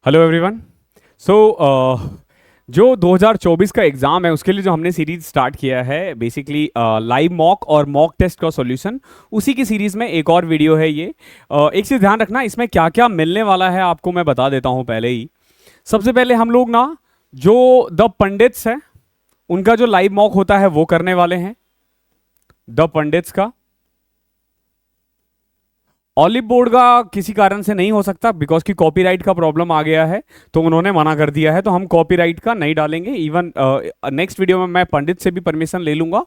Hello everyone. सो जो 2024 का exam है उसके लिए जो हमने सीरीज स्टार्ट किया है बेसिकली लाइव मॉक और मॉक टेस्ट का सॉल्यूशन, उसी की सीरीज़ में एक और वीडियो है ये। एक चीज़ ध्यान रखना, इसमें क्या क्या मिलने वाला है आपको मैं बता देता हूँ पहले ही। सबसे पहले हम लोग ना जो द पंडित्स है उनका जो लाइव मॉक होता है वो करने वाले हैं, द पंडित्स का। ऑलिव बोर्ड का किसी कारण से नहीं हो सकता बिकॉज की कॉपीराइट का प्रॉब्लम आ गया है, तो उन्होंने मना कर दिया है, तो हम कॉपीराइट का नहीं डालेंगे। इवन नेक्स्ट वीडियो में मैं पंडित से भी परमिशन ले लूंगा।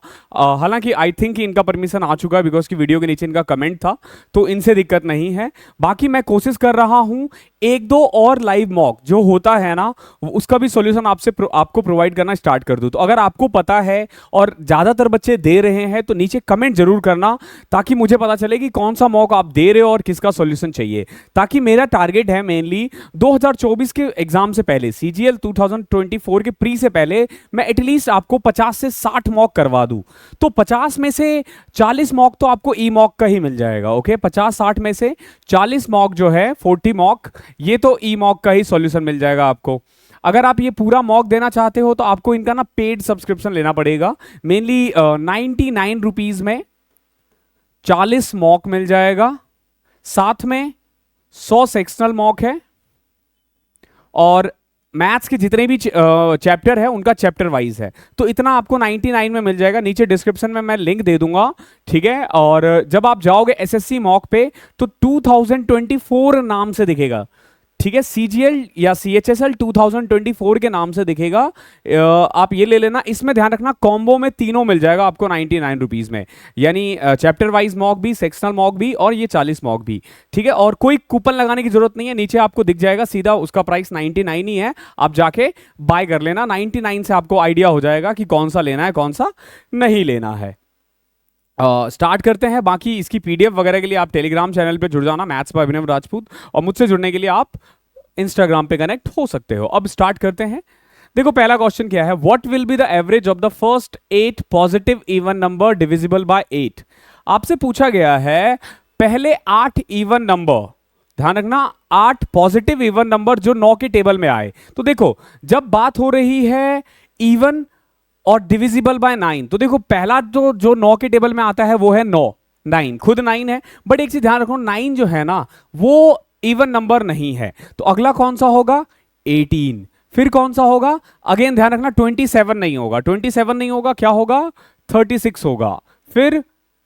हालांकि आई थिंक इनका परमिशन आ चुका है बिकॉज की वीडियो के नीचे इनका कमेंट था, तो इनसे दिक्कत नहीं है। बाकी मैं कोशिश कर रहा हूं एक दो और लाइव मॉक जो होता है ना उसका भी सॉल्यूशन आपको प्रोवाइड करना स्टार्ट कर दूं। तो अगर आपको पता है और ज्यादातर बच्चे दे रहे हैं तो नीचे कमेंट जरूर करना, ताकि मुझे पता चले कि कौन सा मॉक आप दे रहे हो और किसका सॉल्यूशन चाहिए। ताकि मेरा टारगेट है मेनली 2024 के एग्जाम से पहले, सीजीएल 2024 के प्री से पहले मैं एटलीस्ट आपको 50 से 60 मॉक करवा दूं। तो 50 में से 40 मॉक तो आपको ई मॉक का ही मिल जाएगा। ओके, 50-60 में से 40 मॉक जो है 40 मॉक, ये तो ई मॉक का ही सॉल्यूशन मिल जाएगा आपको। अगर आप ये पूरा मॉक देना चाहते हो तो आपको इनका ना पेड सब्सक्रिप्शन लेना पड़ेगा। मेनली 99 रुपीज में 40 मॉक मिल जाएगा, साथ में 100 सेक्शनल मॉक है, और मैथ्स के जितने भी चैप्टर है उनका चैप्टर वाइज है। तो इतना आपको 99 में मिल जाएगा। नीचे डिस्क्रिप्शन में मैं लिंक दे दूंगा, ठीक है। और जब आप जाओगे एसएससी मॉक पे तो 2024 नाम से दिखेगा, ठीक है, सीजीएल या सीएचएसएल 2024 के नाम से दिखेगा। आप ये ले लेना। इसमें ध्यान रखना कॉम्बो में तीनों मिल जाएगा आपको 99 रुपीज में, यानी चैप्टर वाइज मॉक भी, सेक्शनल मॉक भी और ये 40 मॉक भी, ठीक है। और कोई कूपन लगाने की जरूरत नहीं है, नीचे आपको दिख जाएगा सीधा, उसका प्राइस 99 ही है। आप जाके बाय कर लेना। 99 से आपको आइडिया हो जाएगा कि कौन सा लेना है कौन सा नहीं लेना है। स्टार्ट करते हैं। बाकी इसकी पीडीएफ वगैरह के लिए आप टेलीग्राम चैनल पे जुड़ जाना, मैथ्स बाय अभिनव राजपूत, और मुझसे जुड़ने के लिए आप इंस्टाग्राम पे कनेक्ट हो सकते हो। अब स्टार्ट करते हैं। देखो पहला क्वेश्चन क्या है, what will be the average of the first 8 positive even number divisible by 8। आपसे पूछा गया है पहले 8 इवन नंबर, ध्यान रखना 8 पॉजिटिव इवन नंबर जो 9 के टेबल में आए। तो देखो जब बात हो रही है इवन और डिविजिबल बाय 9, तो देखो पहला जो 9 के टेबल में आता है वो है 9, 9 खुद 9 है। बट एक चीज ध्यान रखो, 9 जो है ना वो इवन नंबर नहीं है। तो अगला कौन सा होगा, 18। फिर कौन सा होगा, अगेन ध्यान रखना 27 नहीं होगा, 27 नहीं होगा, क्या होगा, 36 होगा, फिर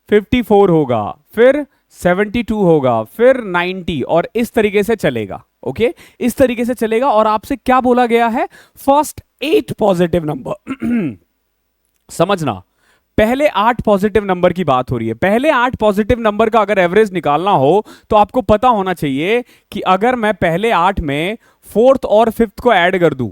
54 होगा, फिर 72 होगा, फिर 90, और इस तरीके से चलेगा। ओके, इस तरीके से चलेगा। और आपसे क्या बोला गया है, फर्स्ट 8 पॉजिटिव नंबर समझना, पहले 8 पॉजिटिव नंबर की बात हो रही है। पहले 8 पॉजिटिव नंबर का अगर एवरेज निकालना हो तो आपको पता होना चाहिए कि अगर मैं पहले 8 में फोर्थ और फिफ्थ को ऐड कर दूं,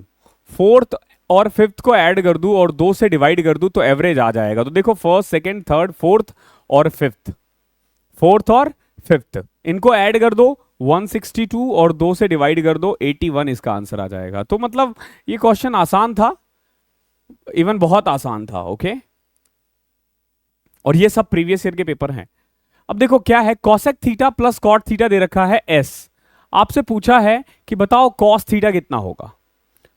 फोर्थ और फिफ्थ को ऐड कर दूं और 2 से डिवाइड कर दूं तो एवरेज आ जाएगा। तो देखो फर्स्ट, सेकंड, थर्ड, फोर्थ और फिफ्थ, फोर्थ और फिफ्थ इनको ऐड कर दो 162 और 2 से डिवाइड कर दो 81, इसका आंसर आ जाएगा। तो मतलब ये क्वेश्चन आसान था, इवन बहुत आसान था। ओके, और ये सब प्रीवियस ईयर के पेपर हैं। अब देखो क्या है, cosec theta plus cot theta दे रखा है एस। आपसे पूछा है कि बताओ कॉस थीटा कितना होगा,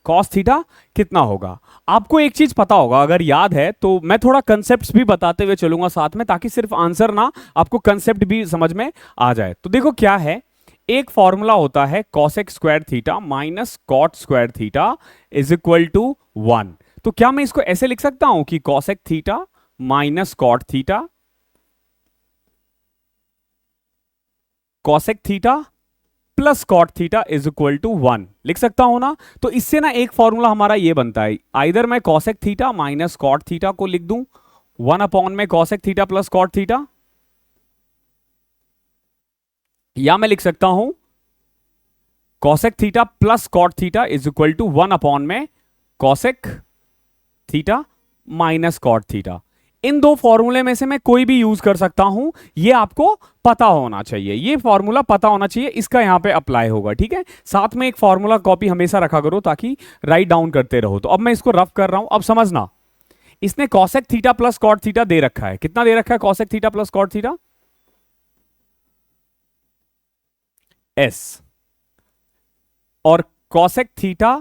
कॉस थीटा कितना होगा। आपको एक चीज पता होगा, अगर याद है तो मैं थोड़ा कंसेप्ट्स भी बताते हुए चलूंगा साथ में, ताकि सिर्फ आंसर ना, आपको कंसेप्ट भी समझ में आ जाए। तो देखो क्या है, एक फॉर्मूला होता है cosec square theta minus cot square theta is equal to 1। तो क्या मैं इसको ऐसे लिख सकता हूं कि cosec theta minus cot theta, cosec theta plus cot theta is equal to 1 लिख सकता हूं ना। तो इससे ना एक फॉर्मूला हमारा ये बनता है, आइदर मैं cosec theta minus cot theta को लिख दूं 1 अपॉन में cosec theta plus cot theta, या मैं लिख सकता हूं cosec theta plus cot theta is equal to 1 upon में cosec theta minus cot theta. इन दो फॉर्मूले में से मैं कोई भी यूज कर सकता हूं, ये आपको पता होना चाहिए, ये फॉर्मूला पता होना चाहिए, इसका यहां पे अप्लाई होगा, ठीक है। साथ में एक फॉर्मूला कॉपी हमेशा रखा करो ताकि राइट डाउन करते रहो। तो अब मैं इसको रफ कर रहा हूं, अब समझना, इसने cosec theta plus cot theta दे रखा है, कितना दे रखा है cosec theta plus cot theta, S, और cosec theta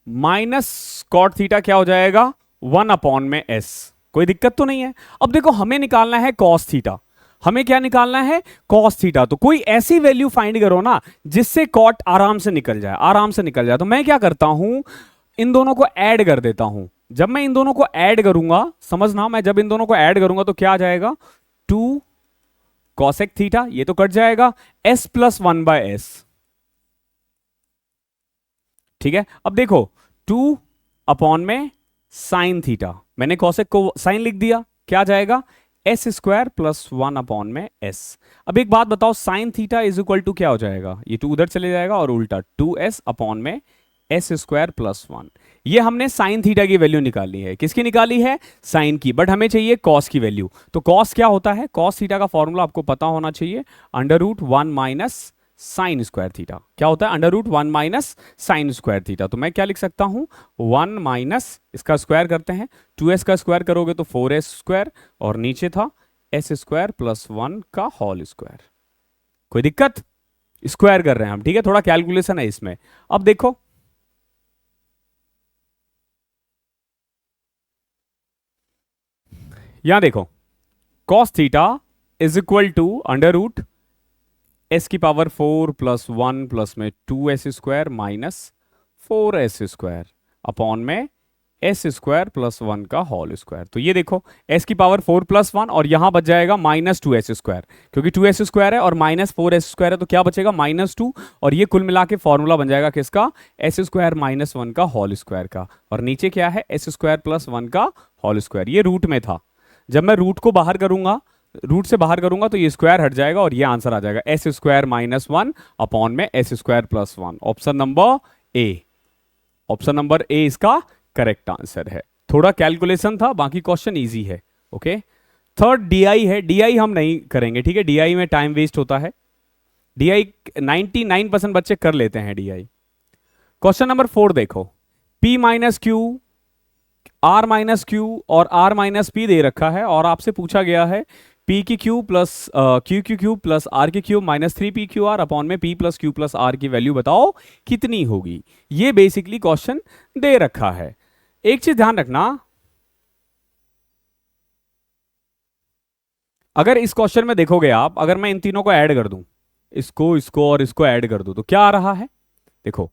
minus cot theta क्या हो जाएगा, 1 अपॉन में s। कोई दिक्कत तो नहीं है। अब देखो हमें निकालना है कॉस थीटा, हमें क्या निकालना है, कॉस थीटा। तो कोई ऐसी वैल्यू फाइंड करो ना जिससे कॉट आराम से निकल जाए, आराम से निकल जाए। तो मैं क्या करता हूं, इन दोनों को ऐड कर देता हूं। जब मैं इन दोनों को ऐड करूंगा, समझना, मैं जब इन दोनों को ऐड करूंगा तो क्या आ जाएगा, 2 कॉसेक थीटा, ये तो कट जाएगा, s प्लस 1/s। ठीक है, अब देखो 2 अपॉन में साइन थीटा, मैंने कॉसेक को साइन लिख दिया, क्या आ जाएगा, एस स्क्वायर प्लस 1 अपॉन में s। अब एक बात बताओ, sine theta is equal to क्या हो जाएगा, ये 2 उधर चले जाएगा और उल्टा 2s अपॉन में एस स्क्वायर प्लस 1। ये हमने साइन थीटा की वैल्यू निकाली है, किसकी निकाली है, साइन की, बट हमें चाहिए कॉस की वैल्यू। तो कॉस क्या होता है, कॉस थीटा का फॉर्मूला आपको पता होना चाहिए, √1 माइनस साइन स्क्वायर थीटा। क्या होता है, √1 माइनस साइन स्क्वायर थीटा। तो मैं क्या लिख सकता हूं, 1 माइनस, इसका स्क्वायर करते हैं, 2s का स्क्वायर करोगे तो 4s स्क्वायर, और नीचे था s स्क्वायर प्लस 1 का होल स्क्वायर। कोई दिक्कत, स्क्वायर कर रहे हैं हम, ठीक है, थोड़ा कैलकुलेशन है इसमें। अब देखो यहां देखो, cos theta is equal to √s की पावर 4 प्लस 1 प्लस में 2s square minus 4s square upon में s स्क्वायर प्लस 1 का होल स्क्वायर। तो ये देखो s की पावर 4 प्लस 1 और यहां बच जाएगा माइनस 2s स्क्वायर, क्योंकि 2s स्क्वायर है और माइनस 4s स्क्वायर है, तो क्या बचेगा, -2। और ये कुल मिला के फॉर्मूला बन जाएगा किसका, s स्क्वायर माइनस 1 का होल स्क्वायर का, और नीचे क्या है, s स्क्वायर प्लस 1 का होल स्क्वायर। ये रूट में था, जब मैं रूट को बाहर करूंगा, रूट से बाहर करूंगा तो ये स्क्वायर हट जाएगा और ये आंसर आ जाएगा, s स्क्वायर माइनस 1 अपॉन में s square plus 1। Option number A, option number A इसका करेक्ट आंसर है। थोड़ा कैलकुलेशन था, बाकी क्वेश्चन इजी है। ओके, थर्ड डीआई है, डीआई हम नहीं करेंगे, ठीक है, डीआई में टाइम वेस्ट होता है। डीआई 99% बच्चे कर लेते हैं डीआई। क्वेश्चन नंबर 4 देखो, p minus Q, r minus Q और r माइनस पी दे रखा है, और आपसे पूछा गया है p की क्यू प्लस क्यू की क्यूब प्लस r की cube minus 3p Q R upon में p plus Q plus r की वैल्यू बताओ कितनी होगी। ये बेसिकली क्वेश्चन दे रखा है। एक चीज ध्यान रखना, अगर इस क्वेश्चन में देखोगे आप, अगर मैं इन तीनों को ऐड कर दूं, इसको, इसको और इसको ऐड कर दूं, तो क्या आ रहा है, देखो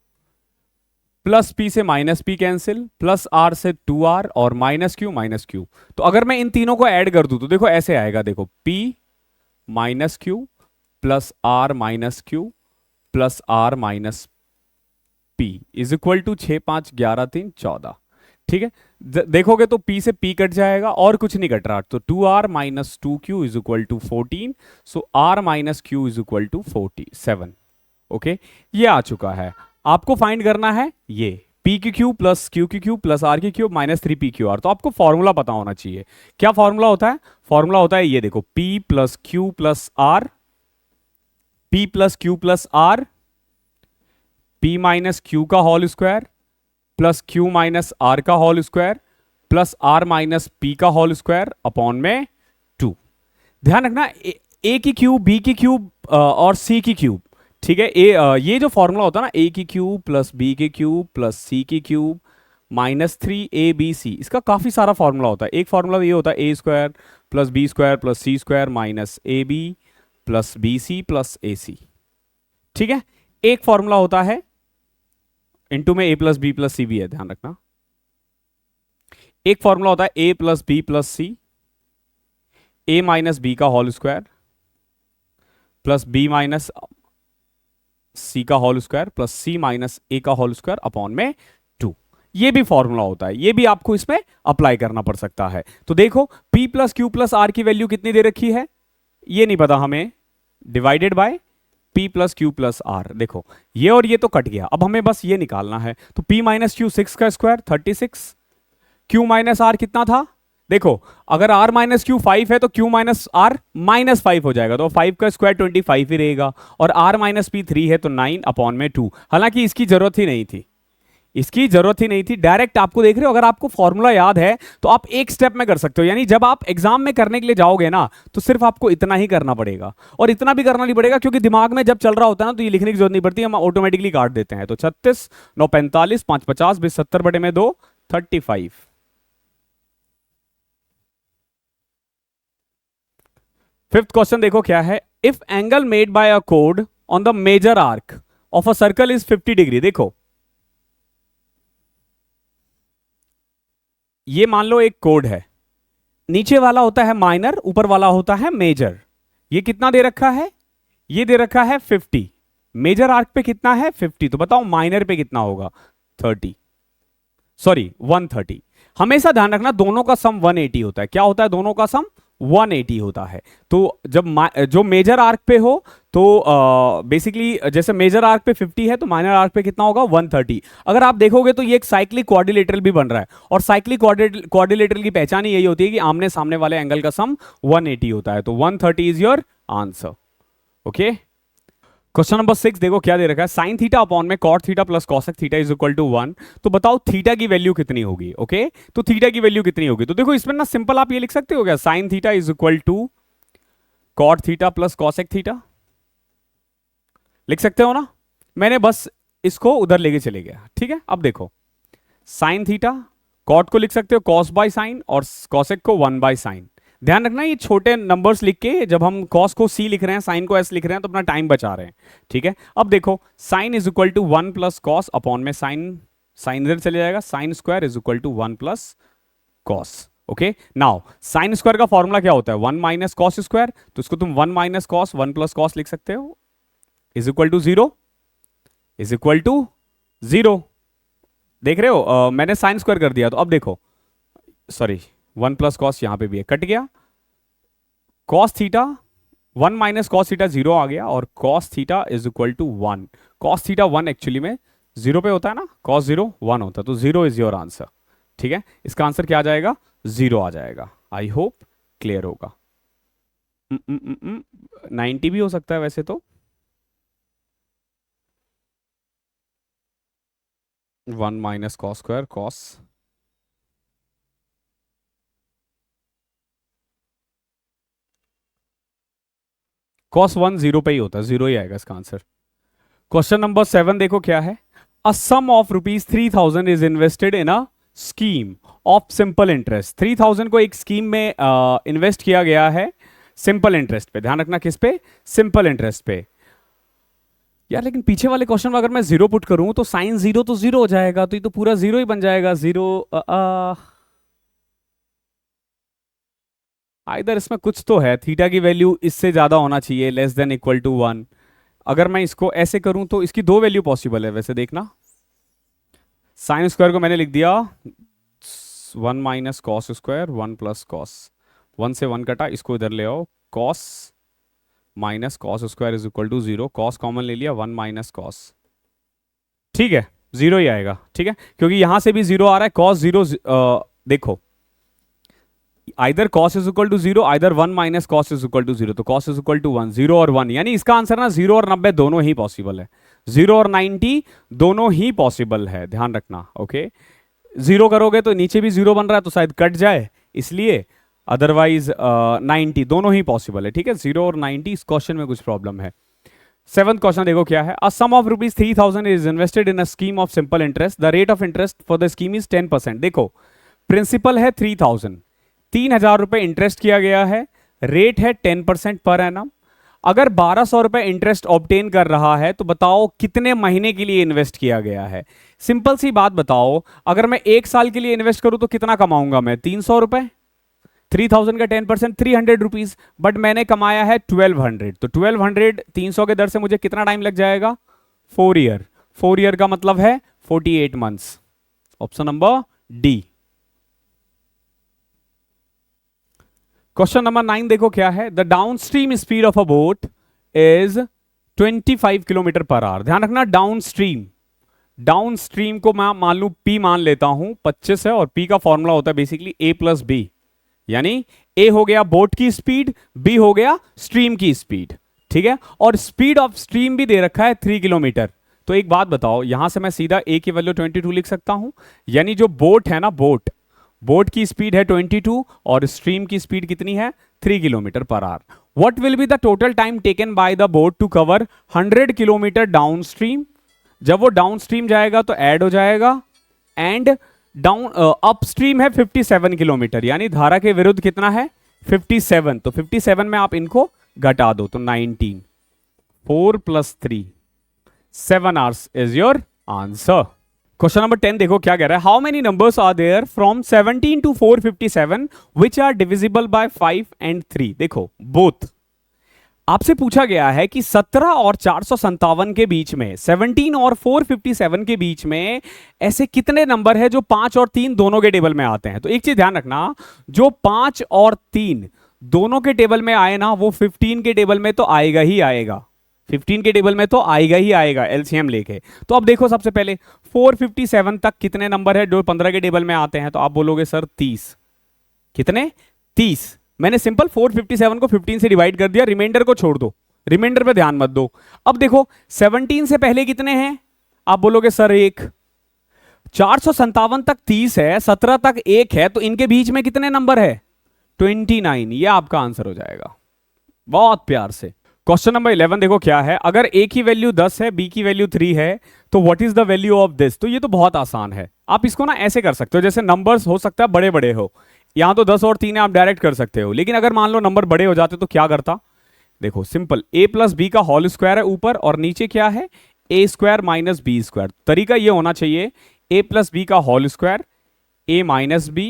प्लस p से minus p cancel, plus r से 2r और माइनस क्यू। तो अगर मैं इन तीनों को ऐड कर दूं तो देखो ऐसे आएगा, देखो p minus q plus r minus q plus r minus p is equal to 6 5 11 3 14। ठीक है, देखोगे तो p से p कट जाएगा और कुछ नहीं कट रहा, तो 2r minus 2q is equal to 14। So r minus q is equal to 47। Okay, ये आ चुका है। आपको फाइंड करना है ये p की क्यूब प्लस q की क्यूब प्लस r की cube minus 3p Q R. तो आपको फॉर्मूला पता होना चाहिए। क्या फॉर्मूला होता है, फॉर्मूला होता है ये देखो, p plus Q plus r, p plus Q plus r, p minus Q का whole square plus q minus r का whole square plus r minus p का होल स्क्वायर अपॉन में 2। ध्यान रखना, a की क्यूब, b की cube और c की क्यूब, ठीक है, ये जो फॉर्मूला होता है ना, a की क्यूब प्लस b की क्यूब प्लस c की क्यूब माइनस 3abc, इसका काफी सारा फॉर्मूला होता है। एक फॉर्मूला ये होता है a square plus b square plus c square minus ab plus bc plus ac। ठीक है, एक फॉर्मूला होता है इनटू में a plus b plus c भी है, ध्यान रखना। एक फॉर्मूला होता है a plus b plus c, a minus b का whole square plus b minus c का whole square plus c minus a का होल स्क्वायर अपॉन में 2। ये भी फॉर्मूला होता है, ये भी आपको इसमें अप्लाई करना पड़ सकता है। तो देखो p plus Q plus r की वैल्यू कितनी दे रखी है, ये नहीं पता हमें, divided by p plus Q plus r। देखो ये और ये तो कट गया, अब हमें बस ये निकालना है। तो p माइनस क्यू 6 का स्क्वायर 36, q माइनस r कितना था, देखो अगर r माइनस क्यू 5 है तो q माइनस r माइनस 5 हो जाएगा, तो 5 का स्क्वायर 25 ही रहेगा, और r माइनस p 3 है तो 9 अपॉन में 2। हालांकि इसकी जरूरत ही नहीं थी, इसकी जरूरत ही नहीं थी, डायरेक्ट आपको देख रहे हो, अगर आपको फॉर्मूला याद है तो आप एक स्टेप में कर सकते हो, यानी जब आप एग्जाम में करने के लिए जाओगे ना तो सिर्फ आपको इतना ही करना पड़ेगा, और इतना भी करना नहीं पड़ेगा क्योंकि दिमाग में जब चल रहा होता है ना तो ये लिखने की जरूरत नहीं पड़ती, हम ऑटोमेटिकली काट देते हैं। तो 36 9 45 5 50 20 70 बटे में 2 35। फिफ्थ क्वेश्चन देखो क्या है, if angle made by a कोड on the major arc of a circle is 50 degree. देखो ये मान लो एक कोड है, नीचे वाला होता है माइनर, ऊपर वाला होता है मेजर। ये कितना दे रखा है, ये दे रखा है 50, मेजर आर्क पे कितना है 50, तो बताओ माइनर पे कितना होगा 30, सॉरी 130। हमेशा ध्यान रखना दोनों का सम 180 होता है। क्या होता है, दोनों का सम 180 होता है। तो जब जो मेजर आर्क पे हो तो बेसिकली जैसे मेजर आर्क पे 50 है तो माइनर आर्क पे कितना होगा 130। अगर आप देखोगे तो ये एक साइक्लिक क्वाड्रिलेटरल भी बन रहा है, और साइक्लिक क्वाड्रिलेटरल की पहचान ही यही होती है कि आमने सामने वाले एंगल का सम 180 होता है। तो 130 is your answer. Okay, question number 6 देखो क्या दे रखा है, साइन थीटा अपॉन में cot theta plus cosec theta is equal to 1। तो बताओ थीटा की वैल्यू कितनी होगी। ओके, तो थीटा की वैल्यू कितनी होगी, तो देखो इसमें ना सिंपल आप ये लिख सकते हो क्या, sine theta is equal to cot theta plus cosec theta, लिख सकते हो ना। मैंने बस इसको उधर लेके चले गया, ठीक है। अब देखो साइन थीटा, कॉट को लिख सकते हो कॉस बाय साइन, और कॉसेक को 1 बाय साइन। ध्यान रखना ये छोटे नंबर्स लिख के, जब हम कॉस को सी लिख रहे हैं साइन को एस लिख रहे हैं तो अपना टाइम बचा रहे हैं, ठीक है। अब देखो sine is equal to 1 plus cos upon में साइन, साइन इधर चले जाएगा, sine square is equal to 1 plus cos. Okay, now sine square का फॉर्मूला क्या होता है 1 माइनस कॉस स्क्वायर, तो इसको तुम 1 माइनस कॉस 1 प्लस कॉस लिख सकते हो, is equal to 0, is equal to 0। देख रहे हो मैंने साइन स्क्वायर कर दिया, तो अब देखो सॉरी 1 प्लस कॉस यहां पे भी है, कट गया, cos theta 1 minus cos theta 0 आ गया, और cos theta is equal to 1। Cos theta 1 actually में 0 पे होता है ना, कॉस 0 1 होता है, तो 0 इज योर आंसर, ठीक है। इसका आंसर क्या आ जाएगा, 0 आ जाएगा। आई होप क्लियर होगा। 90 भी हो सकता है वैसे तो, 1 minus cos square cos, cos 1 0 पे ही होता है, 0 ही आएगा इसका आंसर। क्वेश्चन नंबर 7 देखो क्या है, a sum of rupees 3000 is invested in a scheme of simple interest. 3000 को एक स्कीम में इन्वेस्ट किया गया है सिंपल इंटरेस्ट पे। ध्यान रखना किस पे, सिंपल इंटरेस्ट पे। यार लेकिन पीछे वाले क्वेश्चन में अगर मैं 0 पुट करूं तो साइन 0 तो 0 हो जाएगा, तो ये तो पूरा 0 ही बन जाएगा, 0 इधर इसमें कुछ तो है, थीटा की वैल्यू इससे ज्यादा होना चाहिए, लेस देन इक्वल टू 1। अगर मैं इसको ऐसे करूं तो इसकी दो वैल्यू पॉसिबल है वैसे, देखना साइन स्क्वायर को मैंने लिख दिया 1 minus cos square 1 plus cos, 1 से 1 कटा, इसको इधर ले आओ, cos minus cos square is equal to 0, cos common ले लिया 1 माइनस कॉस, ठीक है 0 ही आएगा, ठीक है, क्योंकि यहां से भी 0 आ रहा है, कॉस 0 देखो either cos is equal to 0, either 1 minus cos is equal to 0, तो कॉस इज इक्वल टू 1, 0 और 1, यानी इसका आंसर ना 0 और 90 दोनों ही पॉसिबल है, 0 और 90 दोनों ही पॉसिबल है, ध्यान रखना। ओके, 0 करोगे तो नीचे भी 0 बन रहा है तो शायद कट जाए इसलिए, अदरवाइज 90 दोनों ही पॉसिबल है, ठीक है। 0 और 90 इस क्वेश्चन में कुछ प्रॉब्लम है। 7th क्वेश्चन देखो क्या है, a sum of rupees 3000 is invested in a scheme of simple interest, the rate of interest for the scheme is 10%। देखो प्रिंसिपल है 3000, 3000 रुपए इंटरेस्ट किया गया है, रेट है 10% पर एनम। अगर 1200 रुपए इंटरेस्ट ऑब्टेन कर रहा है तो बताओ कितने महीने के लिए इन्वेस्ट किया गया है। सिंपल सी बात बताओ, अगर मैं 1 साल के लिए इन्वेस्ट करूं तो कितना कमाऊंगा मैं, 300 रुपए, 3000 का 10% 300 रुपीज, बट मैंने कमाया है 1200, तो 1200 300 के दर से मुझे कितना टाइम लग जाएगा, 4 ईयर, 4 ईयर का मतलब है 48 months, option number D. Question number 9 देखो क्या है, the down stream speed of a boat is 25 kilometre per our. ध्यान रखना डाउन स्ट्रीम, डाउन स्ट्रीम को मैं मान लू पी मान लेता हूं, 25 है, और पी का फॉर्मूला होता है बेसिकली ए प्लस बी, यानी ए हो गया बोट की स्पीड, बी हो गया स्ट्रीम की स्पीड, ठीक है। और स्पीड ऑफ स्ट्रीम भी दे रखा है 3 किलोमीटर, तो एक बात बताओ, यहां से मैं सीधा a की वैल्यू 22 लिख सकता हूं, यानी जो बोट है ना, बोट की स्पीड है 22 और स्ट्रीम की स्पीड कितनी है 3 kilometre per hour. What will be the total time taken by the boat to cover 100 kilometre downstream. जब वो डाउन स्ट्रीम जाएगा तो ऐड हो जाएगा, एंड डाउन अपस्ट्रीम है 57 किलोमीटर, यानी धारा के विरुद्ध कितना है 57, तो 57 में आप इनको घटा दो तो 19, 4 + 3 7 hours is your answer. Question number 10 देखो क्या कह रहा है, how many numbers are there from 17 to 457 which are divisible by 5 and 3। देखो बोथ आपसे पूछा गया है कि 17 और 457 के बीच में, 17 और 457 के बीच में ऐसे कितने नंबर है जो 5 और 3 दोनों के टेबल में आते हैं। तो एक चीज ध्यान रखना, जो 5 और 3 दोनों के टेबल में आए ना, वो 15 के टेबल में तो आएगा ही आएगा, 15 के टेबल में तो आएगा ही आएगा एलसीएम लेके। तो अब देखो सबसे पहले 457 तक कितने नंबर है जो 15 के टेबल में आते हैं, तो आप बोलोगे सर 30। कितने 30। मैंने सिंपल 457 को 15 से डिवाइड कर दिया, रिमाइंडर को छोड़ दो, रिमाइंडर पे ध्यान मत दो। अब देखो 17 से पहले कितने हैं, आप बोलोगे सर 1। 457 तक 30 है, 17 तक 1 है, तो इनके बीच में कितने नंबर है 29। ये आपका आंसर हो जाएगा बहुत प्यार से। क्वेश्चन नंबर 11 देखो क्या है, अगर a की वैल्यू 10 है, b की वैल्यू 3 है, तो what is the value of this. तो ये तो बहुत आसान है, आप इसको ना ऐसे कर सकते हो, जैसे नंबर्स हो सकता है बड़े बड़े हो, यहां तो 10 और 3 है, आप डायरेक्ट कर सकते हो, लेकिन अगर मान लो नंबर बड़े हो जाते तो क्या करता। देखो सिंपल, a + b का होल स्क्वायर है ऊपर, और नीचे क्या है a² - b²। तरीका ये होना चाहिए a + b का whole square, a - b,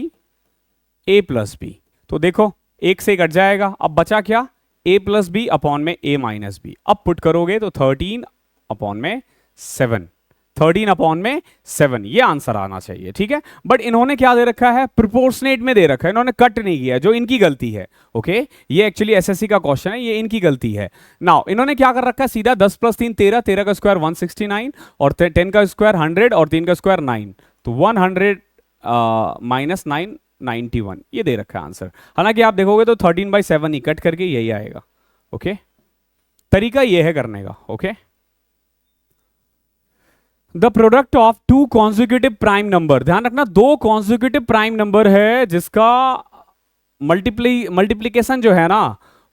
a + b। तो देखो एक से कट जाएगा, अब बचा क्या a + b अपॉन में a - b। अब पुट करोगे तो 13 अपॉन में 7, 13 अपॉन में 7, ये आंसर आना चाहिए, ठीक है। बट इन्होंने क्या दे रखा है, प्रोपोर्शनेट में दे रखा है, इन्होंने कट नहीं किया, जो इनकी गलती है। ओके, ये एक्चुअली एसएससी का क्वेश्चन है, ये इनकी गलती है। नाउ इन्होंने क्या कर रखा है, सीधा 10 + 3 13, 13 का स्क्वायर 169, और 10 का स्क्वायर 100, और 3 का स्क्वायर 9, तो 100 - 9 91, ये दे रखा है आंसर। हालांकि आप देखोगे तो 13/7 ही कट करके यही आएगा। ओके, तरीका ये है करने का। Okay, the product of 2 consecutive prime number, ध्यान रखना 2 कॉन्जिक्यूटिव प्राइम नंबर है जिसका मल्टीप्लीकेशन जो है ना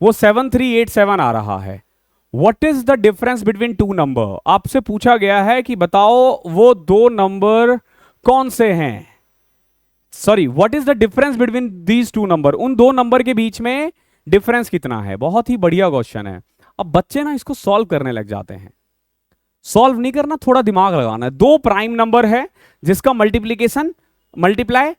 वो 7387 आ रहा है। What is the difference between 2 number. आपसे पूछा गया है कि बताओ वो 2 नंबर कौन से हैं, sorry what is the difference between these 2 number, उन 2 नंबर के बीच में डिफरेंस कितना है। बहुत ही बढ़िया क्वेश्चन है। अब बच्चे ना इसको सॉल्व करने लग जाते हैं, सॉल्व नहीं करना, थोड़ा दिमाग लगाना है। 2 प्राइम नंबर है जिसका मल्टीप्लाई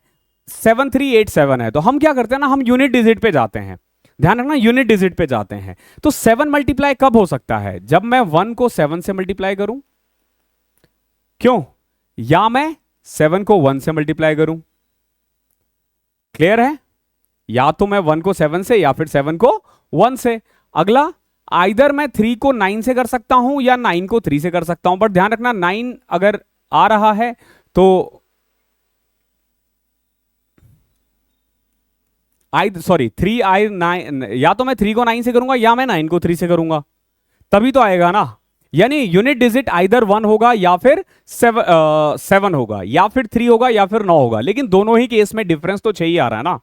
7387 है, तो हम क्या करते हैं ना, हम यूनिट डिजिट पे जाते हैं। ध्यान रखना, यूनिट डिजिट पे जाते हैं। तो 7 मल्टीप्लाई कब हो सकता है, जब मैं 1 को 7 से मल्टीप्लाई करूं, क्यों, या मैं 7 को 1 से मल्टीप्लाई करूं। क्लियर है, या तो मैं 1 को 7 से या फिर 7 को 1 से। अगला, आइदर मैं 3 को 9 से कर सकता हूं या 9 को 3 से कर सकता हूं, बट ध्यान रखना 9 अगर आ रहा है तो सॉरी 3 आई 9, या तो मैं 3 को 9 से करूंगा या मैं 9 को 3 से करूंगा, तभी तो आएगा ना। यानी यूनिट डिजिट आइदर 1 होगा या फिर 7 होगा, या फिर 3 होगा या फिर 9 होगा, लेकिन दोनों ही केस में डिफरेंस तो 6 ही आ रहा है ना,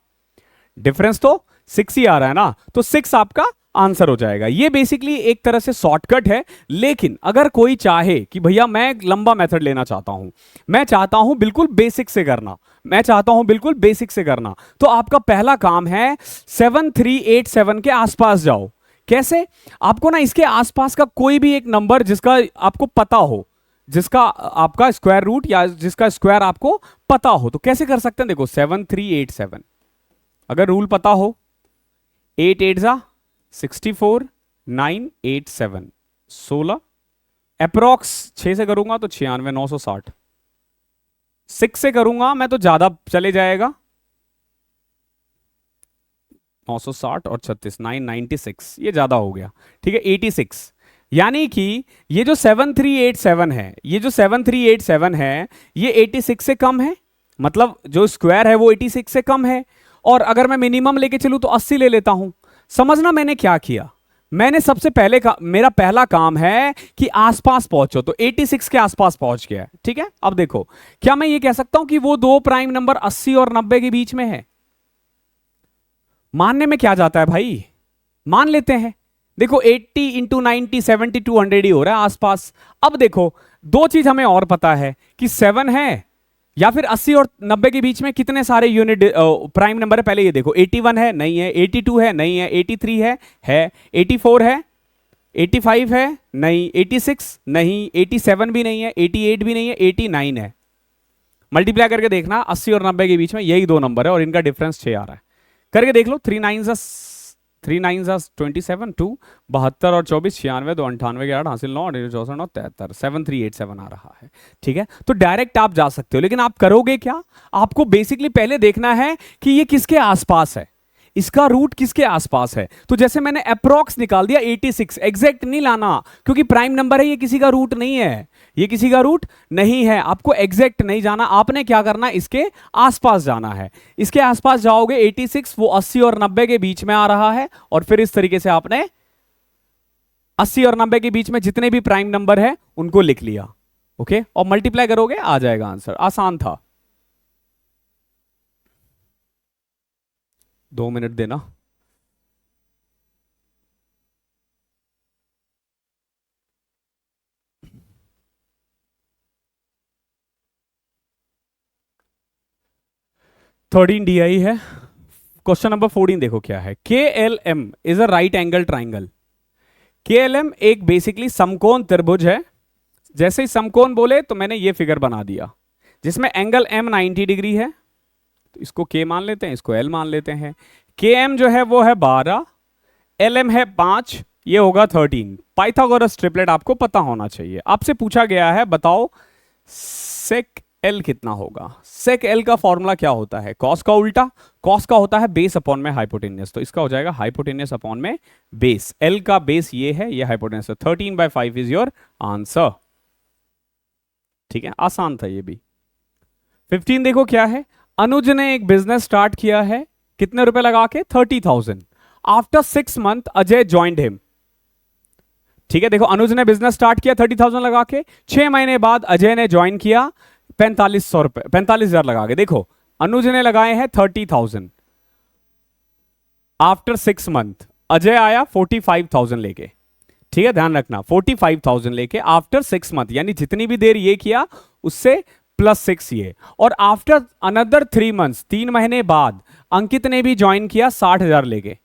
डिफरेंस तो 6 ही आ रहा है ना, तो 6 आपका आंसर हो जाएगा। ये बेसिकली एक तरह से शॉर्टकट है, लेकिन अगर कोई चाहे कि भैया मैं लंबा मेथड लेना चाहता हूं, मैं चाहता हूं बिल्कुल बेसिक से करना, मैं चाहता हूं बिल्कुल बेसिक से करना, तो आपका पहला काम है 7387 के आसपास जाओ। कैसे, आपको ना इसके आसपास का कोई भी एक नंबर जिसका आपको पता हो, जिसका आपका स्क्वायर रूट या जिसका स्क्वायर आपको पता हो, तो कैसे कर सकते हैं। देखो 7387, अगर रूल पता हो, 8 8 जा 64, 9 8 7 16, अप्रोक्स 6 से करूंगा तो 96 960, 6 से करूंगा मैं तो ज्यादा चले जाएगा, 960 और 36 996, ये ज्यादा हो गया, ठीक है 86। यानी कि ये जो 7387 है, ये जो 7387 है, ये 86 से कम है, मतलब जो स्क्वायर है वो 86 से कम है। और अगर मैं मिनिमम लेके चलूं तो 80 ले लेता हूं। समझना मैंने क्या किया, मैंने सबसे पहले मेरा पहला काम है कि आसपास पहुंचो, तो 86 के आसपास पहुंच गया है। ठीक है, अब देखो क्या मैं ये कह सकता हूं कि वो दो प्राइम नंबर 80 और 90 के बीच में है? मानने में क्या जाता है भाई, मान लेते हैं। देखो 80 इंटू 90 70 200 ही हो रहा है आसपास। अब देखो दो चीज हमें और पता है कि 7 है या फिर 80 और 90 के बीच में कितने सारे यूनिट प्राइम नंबर है। पहले ये देखो 81 है, नहीं है। 82 है, नहीं है। 83 है। 84 है, 85 है, नहीं। 86 नहीं, 87 भी नहीं है, 88 भी नहीं है, 89 है। मल्टीप्लाई करके देखना 80 और 90 के बीच में यही दो नंबर है और इनका डिफरेंस 6 आ रहा है। करके देख लो, 3 9 27 2 72 और 24 96 2 98 के 8 हासिल 9 64 9 73 7387 आ रहा है। ठीक है, तो डायरेक्ट आप जा सकते हो, लेकिन आप करोगे क्या? आपको बेसिकली पहले देखना है कि ये किसके आसपास है, इसका रूट किसके आसपास है। तो जैसे मैंने अप्रोक्स निकाल दिया 86, एग्जैक्ट नहीं लाना क्योंकि प्राइम नंबर है, ये किसी का रूट नहीं है, ये किसी का रूट नहीं है। आपको एग्जैक्ट नहीं जाना, आपने क्या करना, इसके आसपास जाना है। इसके आसपास जाओगे 86 वो 80 और 90 के बीच में आ रहा है, और फिर इस तरीके से आपने 80 और 90 के बीच में जितने भी प्राइम नंबर है उनको लिख लिया। ओके, और मल्टीप्लाई करोगे आ जाएगा आंसर। आसान था। 2 मिनट देना। थर्टीन डी आई है। क्वेश्चन नंबर 14 देखो क्या है। K L M is a right angle triangle. K L M एक बेसिकली समकोण त्रिभुज है। जैसे ही समकोण बोले तो मैंने ये फिगर बना दिया जिसमें एंगल एम 90 डिग्री है, तो इसको के मान लेते हैं, इसको एल मान लेते हैं। के एम जो है वो है 12, एल एम है 5, ये होगा 13। पाइथागोरस ट्रिपलेट आपको पता होना चाहिए। आपसे पूछा गया है बताओ सेक एल कितना होगा। सेक एल का फॉर्मूला क्या होता है? कॉस का उल्टा, कॉस का होता है बेस अपॉन में हाइपोटेनियस, तो इसका हो जाएगा हाइपोटेनियस अपॉन में बेस। एल का बेस ये है, ये हाइपोटेनियस है। 13/5 इज योर आंसर। ठीक है, आसान था ये भी। 15 देखो क्या है। अनुज ने एक बिजनेस स्टार्ट किया है, कितने रुपए लगा के? 30,000। After 6 month Ajay joined him. ठीक है, देखो अनुज ने बिजनेस स्टार्ट किया 30,000 लगा के, 6 महीने बाद अजय ने ज्वाइन किया 4500 रुपए, 45,000 लगा के। देखो अनुज ने लगाए हैं 30,000, आफ्टर 6 मंथ अजय आया 45,000 लेके। ठीक है, ध्यान रखना 45,000 लेके आफ्टर 6 मंथ, यानी जितनी भी देर ये किया उससे +6 ये, और आफ्टर अनदर 3 मंथ्स 3 महीने बाद अंकित ने भी ज्वाइन किया 60,000 लेके।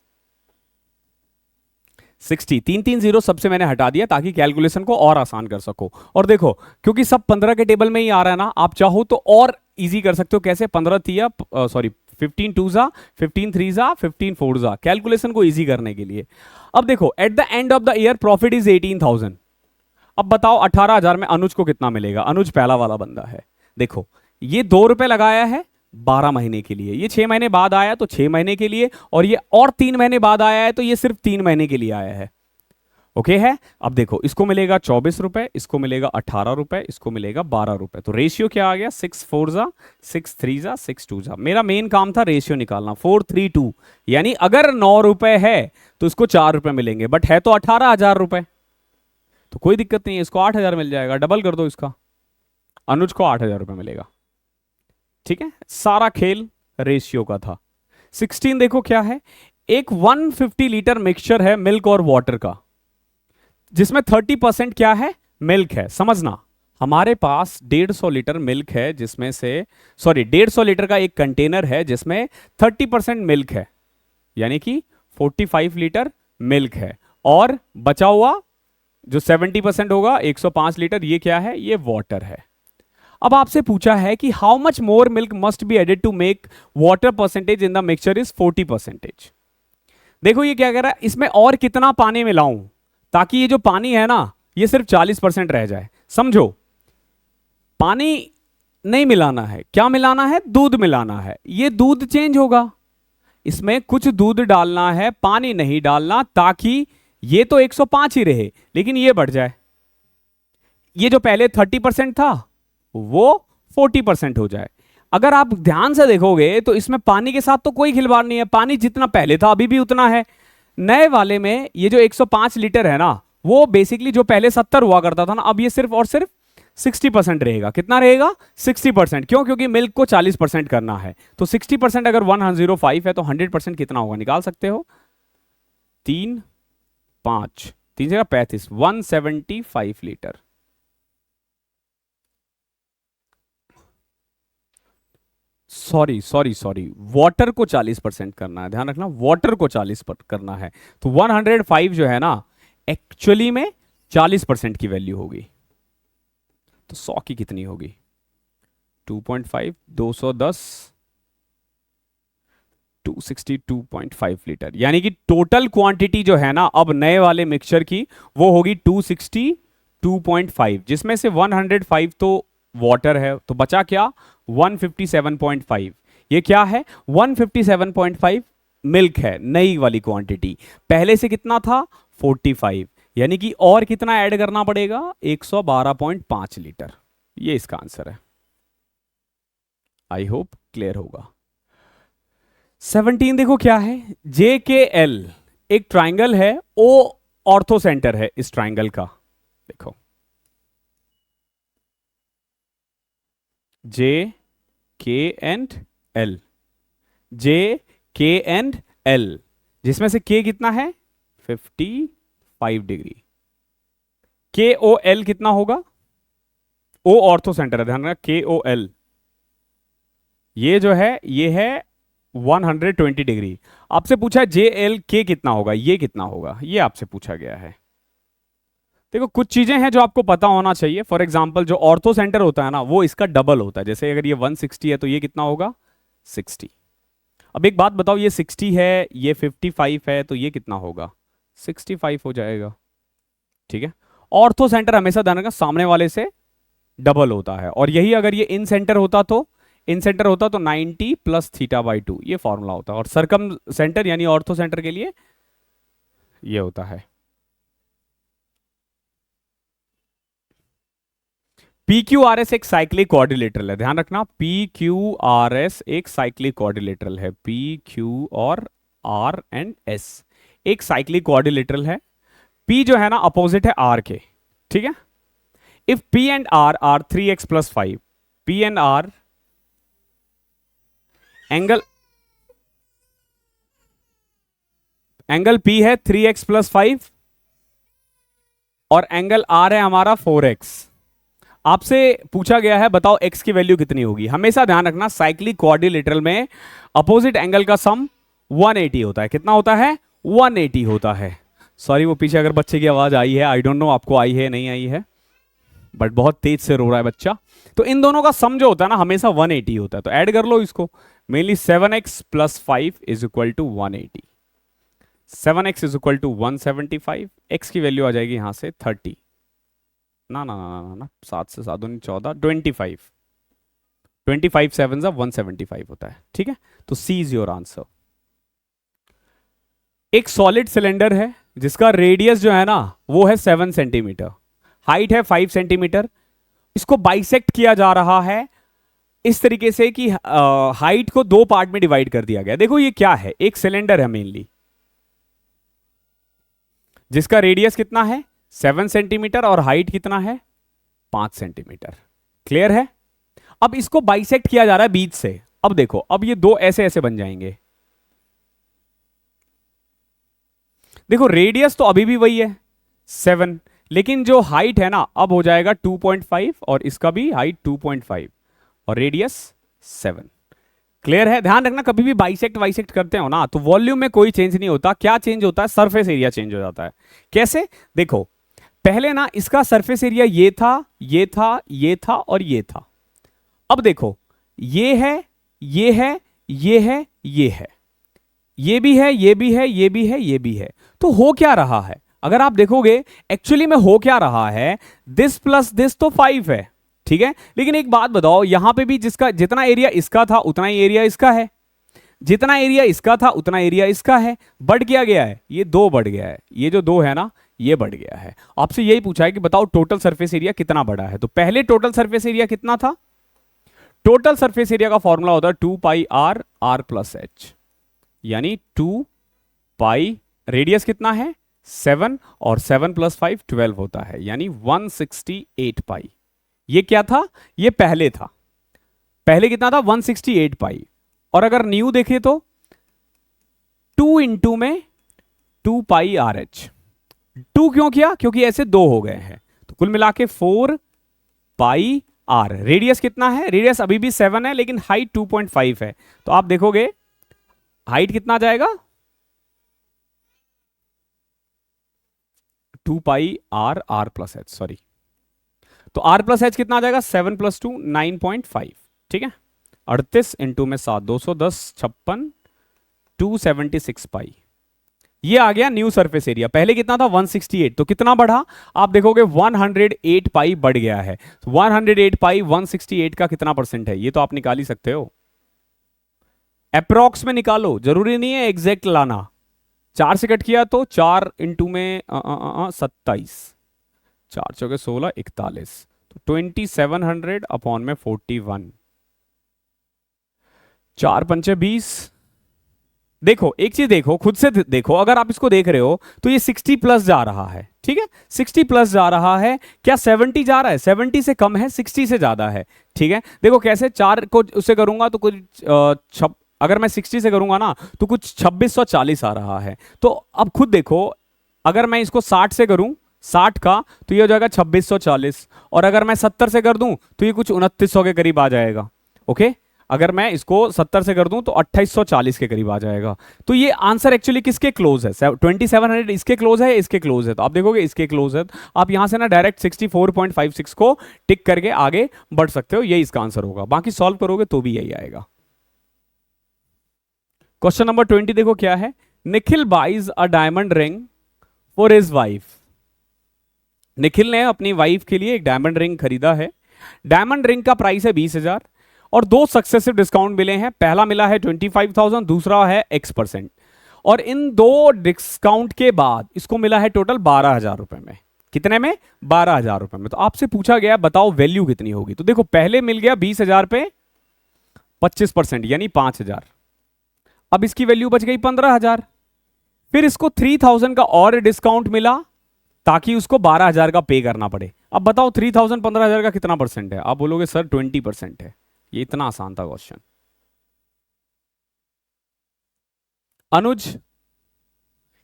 60 3 0 सबसे मैंने हटा दिया ताकि कैलकुलेशन को और आसान कर सको। और देखो क्योंकि सब 15 के टेबल में ही आ रहा है ना, आप चाहो तो और इजी कर सकते हो। कैसे? 15 3 सॉरी 15 2 जा, 15 3 जा, 15 4 जा, कैलकुलेशन को इजी करने के लिए। अब देखो at the end of the year profit is 18,000। अब बताओ 18,000 में अनुज को कितना मिलेगा? अनुज पहला वाला बंदा है। देखो ये 2 रुपए लगाया है 12 महीने के लिए, ये 6 महीने बाद आया तो 6 महीने के लिए, और ये और 3 महीने बाद आया है तो ये सिर्फ 3 महीने के लिए आया है। ओके है। अब देखो इसको मिलेगा 24 रुपए, इसको मिलेगा 18 रुपए, इसको मिलेगा 12 रुपए। तो रेशियो क्या आ गया? 6 4 जा, 6 3 जा, 6 2 जा। मेरा मेन काम था रेशियो निकालना, 4 3 2, यानी अगर 9 रुपए है तो इसको 4 रुपए मिलेंगे, बट है तो 18,000 रुपए, तो कोई दिक्कत नहीं है, इसको 8,000 मिल जाएगा। डबल कर दो इसका, अनुज को 8,000 रुपए मिलेगा। ठीक है, सारा खेल रेशियो का था। 16 देखो क्या है। एक 150 लीटर मिक्सचर है मिल्क और वाटर का, जिसमें 30% क्या है? मिल्क है। समझना, हमारे पास 150 लीटर मिल्क है जिसमें से, सॉरी 150 लीटर का एक कंटेनर है जिसमें 30% मिल्क है, यानी कि 45 लीटर मिल्क है, और बचा हुआ जो 70% होगा 105 लीटर, ये क्या है? ये वाटर है। अब आपसे पूछा है कि how much more milk must be added to make water percentage in the mixture is 40%। देखो ये क्या कह रहा है, इसमें और कितना पानी मिलाऊं ताकि ये जो पानी है ना ये सिर्फ 40% रह जाए। समझो, पानी नहीं मिलाना है, क्या मिलाना है? दूध मिलाना है। ये दूध चेंज होगा, इसमें कुछ दूध डालना है, पानी नहीं डालना, ताकि ये तो 105 ही रहे लेकिन ये बढ़ जाए। ये जो पहले 30% था वो 40% हो जाए। अगर आप ध्यान से देखोगे तो इसमें पानी के साथ तो कोई खिलवाड़ नहीं है, पानी जितना पहले था अभी भी उतना है, नए वाले में ये जो 105 लीटर है ना, वो बेसिकली जो पहले 70 हुआ करता था ना, अब ये सिर्फ और सिर्फ 60% रहेगा। कितना रहेगा? 60%। क्यों? क्योंकि मिल्क को 40% करना है। तो 60% अगर 105 है तो 100% कितना होगा? निकाल सकते हो। 3 5 3 जगह 35, 175 litre. Sorry sorry sorry, water को 40% करना है, ध्यान रखना, वाटर को 40% करना है। तो 105 जो है ना, एक्चुअली में 40% की वैल्यू होगी। तो 100 की कितनी होगी? 2.5, 210, 262.5 लीटर। यानी कि टोटल क्वांटिटी जो है ना अब नए वाले मिक्सचर की, वो होगी 262.5, जिसमें से 105 तो वाटर है, तो बचा क्या? 157.5। ये क्या है? 157.5 मिल्क है, नई वाली क्वांटिटी। पहले से कितना था? 45। यानी कि और कितना ऐड करना पड़ेगा? 112.5 लीटर। ये इसका आंसर है। आई होप क्लियर होगा। 17 देखो क्या है। जे के एल एक ट्राइंगल है, ओ ऑर्थो सेंटर है इस ट्राइंगल का। देखो जे के एंड एल, जे के एंड एल, जिसमें से के कितना है? 55 डिग्री। के ओ एल कितना होगा? ओ ऑर्थो सेंटर है, ध्यान रखना, के ओ एल ये जो है ये है 120 डिग्री। आपसे पूछा है जे एल के कितना होगा, ये कितना होगा, ये आपसे पूछा गया है। देखो कुछ चीजें हैं जो आपको पता होना चाहिए। फॉर एग्जांपल जो ऑर्थो सेंटर होता है ना, वो इसका डबल होता है। जैसे अगर ये 160 है तो ये कितना होगा? 60। अब एक बात बताओ, ये 60 है, ये 55 है, तो ये कितना होगा? 65 हो जाएगा। ठीक है। ऑर्थो सेंटर हमेशा ध्यान रखना सामने वाले से डबल होता है। और यही अगर ये इन सेंटर होता तो, इन सेंटर होता तो 90 प्लस थीटा बाई 2 ये फॉर्मूला होता है। और सरकम सेंटर यानी ऑर्थो सेंटर के लिए ये होता है। पी क्यू आर एस एक साइक्लिक कोऑर्डिनेटर है, ध्यान रखना, पी क्यू आर एस एक साइक्लिक कोऑर्डिनेटर है। पी क्यू और आर एंड एस एक साइक्लिक कोऑर्डिनेटर है। पी जो है ना अपोजिट है आर के, ठीक है। If P and R are 3x plus 5, P and R angle P है 3x प्लस 5 और एंगल आर है हमारा 4x। आपसे पूछा गया है बताओ x की वैल्यू कितनी होगी। हमेशा ध्यान रखना साइक्लिक क्वाड्रिलेटरल में अपोजिट एंगल का सम 180 होता है। कितना होता है? 180 होता है। सॉरी वो पीछे अगर बच्चे की आवाज आई है, आई डोंट नो आपको आई है नहीं आई है, बट बहुत तेज से रो रहा है बच्चा। तो इन दोनों का सम जो होता है ना हमेशा 180 होता है। तो ऐड कर लो इसको, mainly 7x plus 5 is equal to 180। 7x is equal to 175। x की वैल्यू आ जाएगी यहां से 30, ना ना ना ना ना 7 से 7 दूनी 14, 25। 25 7 जा 175 होता है, ठीक है। तो सी इज योर आंसर। एक सॉलिड सिलेंडर है जिसका रेडियस जो है ना वो है 7 सेंटीमीटर, हाइट है 5 सेंटीमीटर। इसको बाइसेक्ट किया जा रहा है इस तरीके से कि हाइट को दो पार्ट में डिवाइड कर दिया गया। देखो ये क्या है, एक सिलेंडर है मेनली जिसका रेडियस कितना है 7 सेंटीमीटर और हाइट कितना है 5 सेंटीमीटर। क्लियर है। अब इसको बाइसेक्ट किया जा रहा है बीच से। अब देखो अब ये दो ऐसे ऐसे बन जाएंगे। देखो रेडियस तो अभी भी वही है 7, लेकिन जो हाइट है ना अब हो जाएगा 2.5 और इसका भी हाइट 2.5 और रेडियस 7। क्लियर है। ध्यान रखना कभी भी बाइसेक्ट वाइसेक्ट करते हो ना तो वॉल्यूम में कोई चेंज नहीं होता। क्या चेंज होता है? सरफेस एरिया चेंज हो जाता है। कैसे? देखो पहले ना इसका सरफेस एरिया ये था, ये था, ये था और ये था। अब देखो ये है, ये है, ये है, ये है, ये भी है, ये भी है, ये भी है, ये भी है। तो हो क्या रहा है? अगर आप देखोगे एक्चुअली में हो क्या रहा है, दिस प्लस दिस तो 5 है, ठीक है। लेकिन एक बात बताओ यहां पे भी जिसका जितना एरिया इसका था उतना ही एरिया इसका है, जितना एरिया इसका था उतना एरिया इसका है। बढ़ क्या गया है? ये 2 बढ़ गया है, ये जो 2 है ना ये बढ़ गया है। आपसे यही पूछा है कि बताओ टोटल सरफेस एरिया कितना बढ़ा है। तो पहले टोटल सरफेस एरिया कितना था? टोटल सरफेस एरिया का फॉर्मूला होता है 2 pi R R plus H, यानी 2 पाई रेडियस कितना है 7, और 7 + 5 12 होता है, यानी 168 पाई। ये क्या था, ये पहले था, पहले कितना था 168 पाई। और अगर न्यू देखे तो 2 इंटू में 2 पाई आर एच। 2 क्यों किया, क्योंकि ऐसे 2 हो गए हैं, तो कुल मिला के 4 पाई आर। रेडियस कितना है, रेडियस अभी भी 7 है, लेकिन हाइट 2.5 है, तो आप देखोगे हाइट कितना जाएगा 2 pi R, R plus H, sorry, तो आर प्लस एच कितना आ जाएगा 7 + 2 9.5, ठीक है। 38 इंटू में 7 210 56 276 पाई। ये आ गया न्यू सरफेस एरिया। पहले कितना था 168, तो कितना बढ़ा, आप देखोगे 108 पाई बढ़ गया है। 108 पाई 168 का कितना परसेंट है, ये तो आप निकाल ही सकते हो, अप्रोक्स में निकालो, जरूरी नहीं है एग्जैक्ट लाना। 4 से कट किया तो 4 इंटू में 27, 4 चौके 16 41, तो 2700 अपॉन में 41, 4 पंचे 20। देखो एक चीज देखो, खुद से देखो, अगर आप इसको देख रहे हो तो ये 60 प्लस जा रहा है, ठीक है, 60 प्लस जा रहा है, क्या 70 जा रहा है, 70 से कम है, 60 से ज्यादा है, ठीक है। देखो कैसे 4 को उससे करूंगा तो कुछ अगर मैं 60 से करूंगा ना तो कुछ 2640 आ रहा है। तो अब खुद देखो, अगर मैं इसको 60 से करूं 60 का, तो ये हो जाएगा 2640, और अगर मैं 70 से कर दूं तो ये कुछ 2900 के करीब आ जाएगा, ओके। अगर मैं इसको 70 से कर दूं तो 2840 के करीब आ जाएगा। तो ये आंसर एक्चुअली किसके क्लोज है, 2700 इसके क्लोज है या इसके क्लोज है, तो आप देखोगे इसके क्लोज है। आप यहां से ना डायरेक्ट 64.56 को टिक करके आगे बढ़ सकते हो, यही इसका आंसर होगा। बाकी सॉल्व करोगे तो भी यही आएगा। क्वेश्चन नंबर 20 देखो क्या है, Nikhil buys a diamond ring for his wife. Nikhil ने अपनी वाइफ के लिए एक डायमंड रिंग खरीदा है। डायमंड रिंग का प्राइस है 20,000 और 2 सक्सेसिव डिस्काउंट मिले हैं। पहला मिला है 25,000, दूसरा है X%, और इन 2 डिस्काउंट के बाद इसको मिला है टोटल 12,000 रुपए में। कितने में, 12,000 रुपए में। तो आपसे पूछा गया बताओ वैल्यू कितनी होगी। तो देखो पहले मिल गया 20,000 पे 25% यानी 5,000, अब इसकी वैल्यू बच गई 15,000। फिर इसको 3,000 का और डिस्काउंट मिला ताकि उसको 12,000 का पे करना पड़े। अब बताओ 3,000 15,000 का कितना परसेंट है, आप बोलोगे सर 20% है। ये इतना आसान था क्वेश्चन। अनुज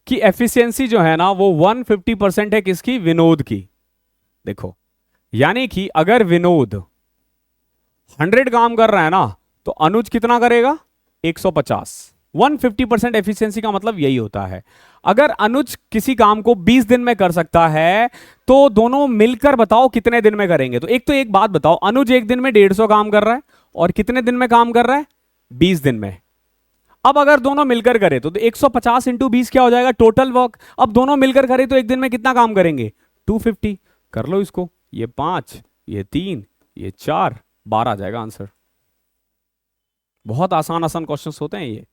की एफिशिएंसी जो है ना वो 150% है, किसकी, विनोद की। देखो यानी कि अगर विनोद 100 काम कर रहा है ना तो अनुज कितना करेगा 150। 150% एफिशिएंसी का मतलब यही होता है। अगर अनुज किसी काम को 20 दिन में कर सकता है तो दोनों मिलकर बताओ कितने दिन में करेंगे। तो एक बात बताओ, अनुज एक दिन में 150 काम कर रहा है और कितने दिन में काम कर रहा है 20 दिन में। अब अगर दोनों मिलकर करे तो 150 इंटू 20 क्या हो जाएगा टोटल वर्क। अब दोनों मिलकर करे तो एक दिन में कितना काम करेंगे 250। कर लो इसको, ये 5 ये 3 ये 4 12 आ जाएगा आंसर। बहुत आसान आसान क्वेश्चंस होते हैं ये।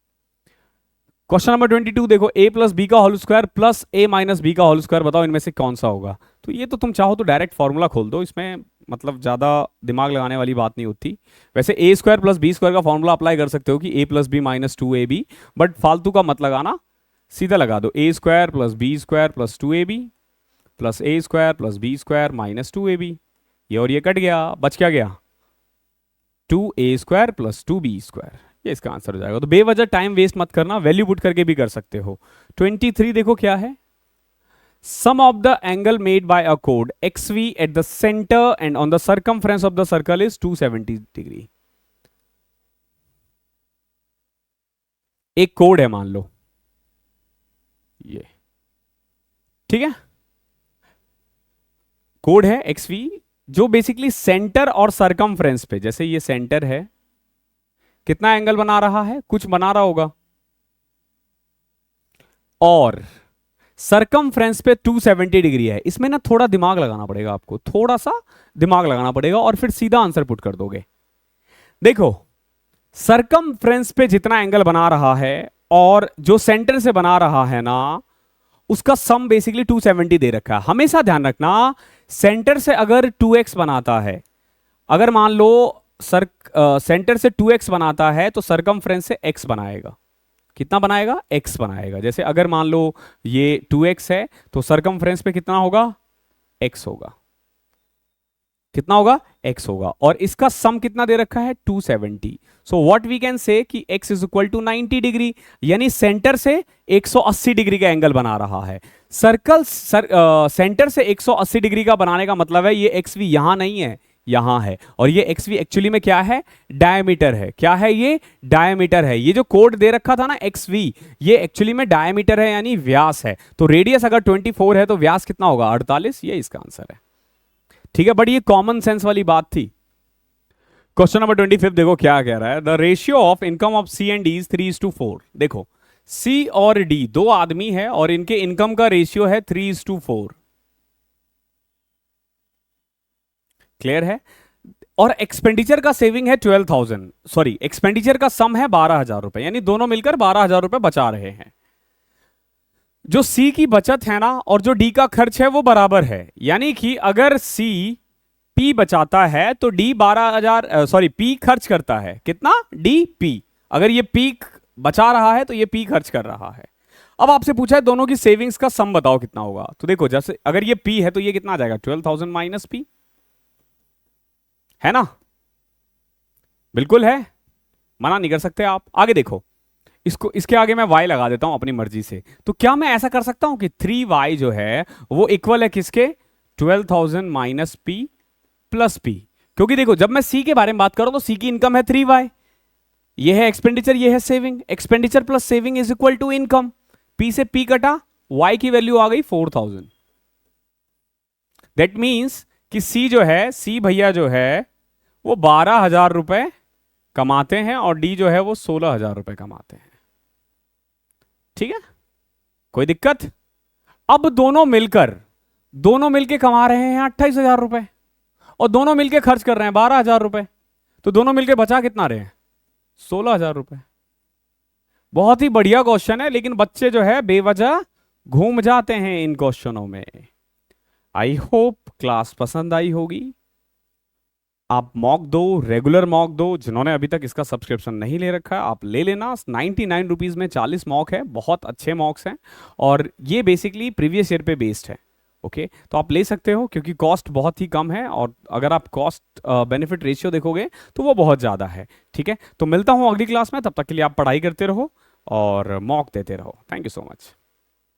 क्वेश्चन नंबर 22 देखो, a + b का whole square plus a - b का होल स्क्वायर, बताओ इनमें से कौन सा होगा। तो ये तो तुम चाहो तो डायरेक्ट फॉर्मूला खोल दो, इसमें मतलब ज़्यादा दिमाग लगाने वाली बात नहीं होती। वैसे a² + b² का फॉर्मूला अप्लाई कर सकते हो कि a + b - 2ab, बट फालतू का मत लगाना, सीधा लगा दो a² + b² + 2ab plus a² + b² - 2ab। ये और ये कट गया, बच क्या गया 2a² + 2b²। ये इसका आंसर हो जाएगा। तो बेवजह टाइम वेस्ट मत करना, वैल्यू पुट करके भी कर सकते हो। 23 देखो क्या है, sum of the angle made by a कोड XV at the centre and on the circumference of the circle is 270 degree. एक कोड है मान लो ये, ठीक है, कोड है XV जो बेसिकली सेंटर और सरकमफ्रेंस पे, जैसे ये सेंटर है, कितना एंगल बना रहा है, कुछ बना रहा होगा, और सरकमफ्रेंस पे 270 डिग्री है। इसमें ना थोड़ा दिमाग लगाना पड़ेगा आपको, थोड़ा सा दिमाग लगाना पड़ेगा और फिर सीधा आंसर पुट कर दोगे। देखो सरकमफ्रेंस पे जितना एंगल बना रहा है और जो सेंटर से बना रहा है ना, उसका सम बेसिकली 270 दे रखा है। हमेशा ध्यान रखना, सेंटर से अगर 2x बनाता है, अगर मान लो सेंटर से 2x बनाता है तो सरकमफ्रेंस से x बनाएगा, कितना बनाएगा, x बनाएगा। जैसे अगर मान लो ये 2x है तो सरकमफ्रेंस पे कितना होगा, x होगा। कितना होगा, x होगा। और इसका सम कितना दे रखा है, 270। So what we can say कि x is equal to 90 degree, यानी सेंटर से 180 डिग्री का एंगल बना रहा है। सेंटर से 180 डिग्री का बनाने का मतलब है ये xv यहां नहीं है, यहां है। और ये xv एक्चुअली में क्या है, डायमीटर है। क्या है ये, डायमीटर है। ये जो कोड दे रखा था ना xv, ये एक्चुअली में डायमीटर है यानी व्यास है। तो रेडियस अगर 24 है तो व्यास कितना होगा, 48। ये इसका आंसर है, ठीक है। बट ये कॉमन सेंस वाली बात थी। क्वेश्चन नंबर 25 देखो क्या कह रहा है, the ratio of income of C and D is 3:4। देखो सी और डी दो आदमी है और इनके इनकम का रेशियो है 3:4। क्लियर है। और एक्सपेंडिचर का सेविंग है 12,000, सॉरी एक्सपेंडिचर का सम है 12,000 रुपए, यानी दोनों मिलकर 12,000 रुपए बचा रहे हैं। जो सी की बचत है ना और जो डी का खर्च है वो बराबर है, यानी कि अगर सी पी बचाता है तो डी 12,000, सॉरी पी खर्च करता है कितना, डी पी। अगर ये पी बचा रहा है तो ये पी खर्च कर रहा है। अब आपसे पूछा है दोनों की सेविंग्स का सम बताओ कितना होगा। तो देखो जैसे अगर ये पी है तो ये कितना आ जाएगा, 12,000 माइनस पी, है ना। बिल्कुल है, मना नहीं कर सकते आप। आगे देखो, इसको इसके आगे मैं y लगा देता हूं अपनी मर्जी से। तो क्या मैं ऐसा कर सकता हूं कि 3y जो है वो इक्वल है किसके, 12,000 माइनस पी प्लस पी। क्योंकि देखो जब मैं c के बारे में बात करूं तो c की इनकम है 3y, ये है एक्सपेंडिचर, ये है saving. Expenditure plus saving is equal to income. p से p कटा, y की वैल्यू आ गई 4,000। दैट मीन्स कि c जो है, c भैया जो है वो 12,000 रुपए कमाते हैं और डी जो है वो 16,000 रुपए कमाते हैं। ठीक है, कोई दिक्कत। अब दोनों मिलके कमा रहे हैं 28,000 रुपए और दोनों मिलके खर्च कर रहे हैं 12,000 रुपए। तो दोनों मिलके बचा कितना रहे हैं, 16,000 रुपए। बहुत ही बढ़िया क्वेश्चन है, लेकिन बच्चे जो है बेवजह घूम जाते हैं इन क्वेश्चनों में। आई होप क्लास पसंद आई होगी। आप मॉक दो, रेगुलर मॉक दो। जिन्होंने अभी तक इसका सब्सक्रिप्शन नहीं ले रखा है आप ले लेना। 99 रुपीज़ में 40 मॉक है, बहुत अच्छे मॉक्स हैं और ये बेसिकली प्रीवियस ईयर पे बेस्ड है। ओके, तो आप ले सकते हो क्योंकि कॉस्ट बहुत ही कम है और अगर आप कॉस्ट बेनिफिट रेशियो देखोगे तो वो बहुत ज़्यादा है। ठीक है, तो मिलता हूँ अगली क्लास में, तब तक के लिए आप पढ़ाई करते रहो और मॉक देते रहो। Thank you so much.